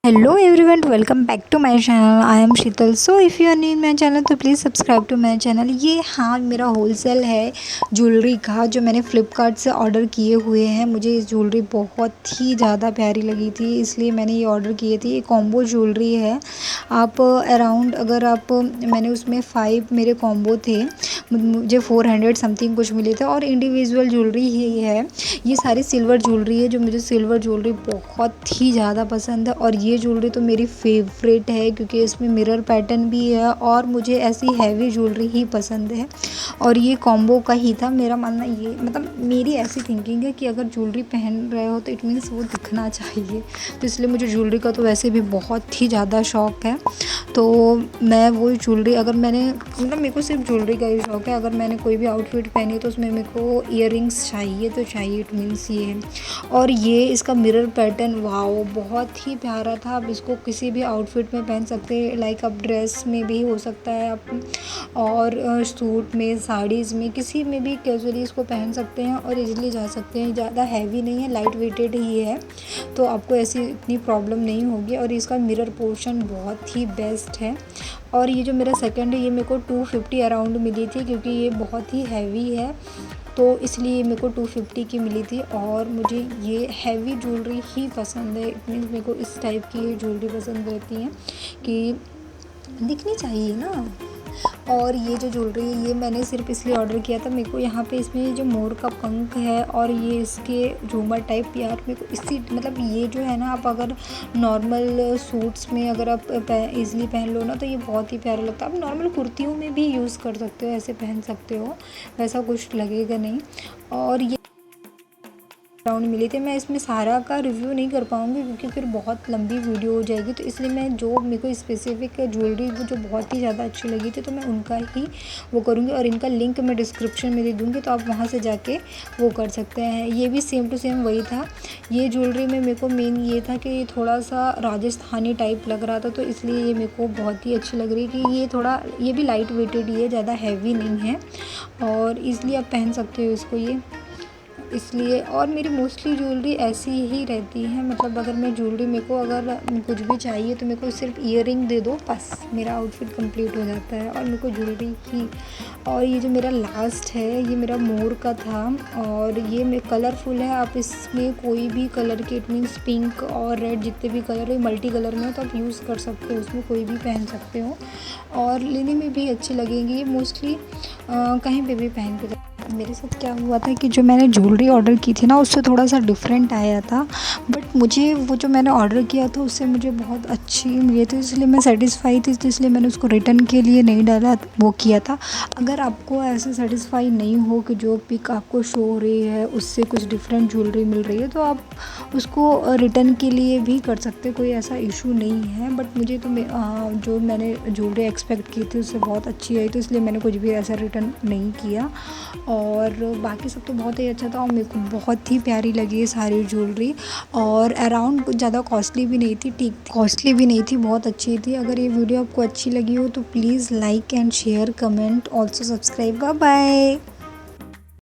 Hello everyone, welcome back to my channel. I am Sheetal. So if you are new in my channel तो please subscribe to my channel. ये हाँ, मेरा wholesale है jewellery का, जो मैंने फ़्लिपकार्ट से ऑर्डर किए हुए हैं। मुझे इस ज्वेलरी बहुत ही ज़्यादा प्यारी लगी थी, इसलिए मैंने ये ऑर्डर किए थे। ये कॉम्बो ज्वेलरी है। आप अराउंड अगर आप मैंने उसमें 5 मेरे कॉम्बो थे, मुझे 400 समथिंग कुछ मिले थे। और इंडिविजुअल ज्वेलरी ही है। ये सारी सिल्वर ज्वेलरी है, जो मुझे सिल्वर ज्वेलरी बहुत ही ज़्यादा पसंद है। और ये ज्वेलरी तो मेरी फेवरेट है, क्योंकि इसमें मिरर पैटर्न भी है और मुझे ऐसी हैवी ज्वेलरी ही पसंद है। और ये कॉम्बो का ही था। मेरा मानना ये, मतलब मेरी ऐसी थिंकिंग है कि अगर ज्वेलरी पहन रहे हो तो इट मीन्स वो दिखना चाहिए। तो इसलिए मुझे ज्वेलरी का तो वैसे भी बहुत ही ज़्यादा शौक़ है। तो मैं वो ज्वेलरी, अगर मैंने, मतलब मेरे को सिर्फ ज्वेलरी का ही शौक़ है। अगर मैंने कोई भी आउटफिट पहनी तो उसमें मेरे को ईयरिंग्स चाहिए तो चाहिए, इट मीन्स ये है। और ये इसका मिरर पैटर्न, वाओ, बहुत ही प्यारा था। आप इसको किसी भी आउटफिट में पहन सकते हैं, लाइक आप ड्रेस में भी हो सकता है आप, और सूट में, साड़ीज़ में, किसी में भी कैजुअली इसको पहन सकते हैं और इजीली जा सकते हैं। ज़्यादा हैवी नहीं है, लाइट वेटेड ही है, तो आपको ऐसी इतनी प्रॉब्लम नहीं होगी। और इसका मिरर पोर्शन बहुत ही बेस्ट है। और ये जो मेरा सेकंड है, ये मेरे को 250 अराउंड मिली थी, क्योंकि ये बहुत ही हैवी है, तो इसलिए मेरे को 250 की मिली थी। और मुझे ये हैवी ज्वेलरी ही पसंद है। इट मीन्स मेरे को इस टाइप की ज्वेलरी पसंद रहती है कि दिखनी चाहिए ना। और ये जो ज्वेलरी है, ये मैंने सिर्फ इसलिए ऑर्डर किया था, मेरे को यहाँ पे इसमें जो मोर का पंख है और ये इसके झूमर टाइप, यार मेरे को इसी, मतलब ये जो है ना, आप अगर नॉर्मल सूट्स में अगर आप ईज़िली पहन लो ना, तो ये बहुत ही प्यारा लगता है। आप नॉर्मल कुर्तियों में भी यूज़ कर सकते हो, ऐसे पहन सकते हो, वैसा कुछ लगेगा नहीं। और ये राउंड मिली थी। मैं इसमें सारा का रिव्यू नहीं कर पाऊँगी, क्योंकि फिर बहुत लंबी वीडियो हो जाएगी। तो इसलिए मैं जो मेरे को स्पेसिफ़िक ज्वेलरी वो जो बहुत ही ज़्यादा अच्छी लगी थी, तो मैं उनका ही वो करूँगी। और इनका लिंक मैं डिस्क्रिप्शन में दे दूँगी, तो आप वहाँ से जाके वो कर सकते हैं। ये भी सेम टू सेम वही था। ये ज्वेलरी में मेरे को मेन ये था कि थोड़ा सा राजस्थानी टाइप लग रहा था, तो इसलिए ये मेरे को बहुत ही अच्छी लग रही है कि ये थोड़ा, ये भी लाइट वेटेड ही है, ज़्यादा हैवी नहीं है और ईज़िली आप पहन सकते हो इसको, ये इसलिए। और मेरी मोस्टली ज्वेलरी ऐसी ही रहती है, मतलब अगर मैं ज्वेलरी, मेरे को अगर कुछ भी चाहिए तो मेरे को सिर्फ ईयरिंग दे दो, बस मेरा आउटफिट कंप्लीट हो जाता है। और मेरे को ज्वेलरी ही। और ये जो मेरा लास्ट है, ये मेरा मोर का था, और ये मेरे कलरफुल है। आप इसमें कोई भी कलर के, इट मीन्स पिंक और रेड, जितने भी कलर है, मल्टी कलर में हो तो आप यूज़ कर सकते हो, उसमें कोई भी पहन सकते हो और लेने में भी अच्छी लगेंगी। मोस्टली कहीं पे भी पहन के। मेरे साथ क्या हुआ था कि जो मैंने ज्वेलरी ऑर्डर की थी ना, उससे थोड़ा सा डिफरेंट आया था, बट मुझे वो जो मैंने ऑर्डर किया था उससे मुझे बहुत अच्छी मिली थी, इसलिए मैं सेटिस्फाई थी। तो इसलिए मैंने उसको रिटर्न के लिए नहीं डाला, वो किया था। अगर आपको ऐसे सेटिस्फाई नहीं हो कि जो पिक आपको शो हो रही है उससे कुछ डिफरेंट ज्वेलरी मिल रही है, तो आप उसको रिटर्न के लिए भी कर सकते, कोई ऐसा इशू नहीं है। बट मुझे तो जो मैंने ज्वेलरी एक्सपेक्ट की थी उससे बहुत अच्छी आई, तो इसलिए मैंने कुछ भी ऐसा रिटर्न नहीं किया। और बाकी सब तो बहुत ही अच्छा था, और मेरे को बहुत ही प्यारी लगी ये सारी ज्वेलरी। और अराउंड कुछ ज़्यादा कॉस्टली भी नहीं थी, ठीक कॉस्टली भी नहीं थी, बहुत अच्छी थी। अगर ये वीडियो आपको अच्छी लगी हो तो please like and share, comment, also subscribe. Bye bye.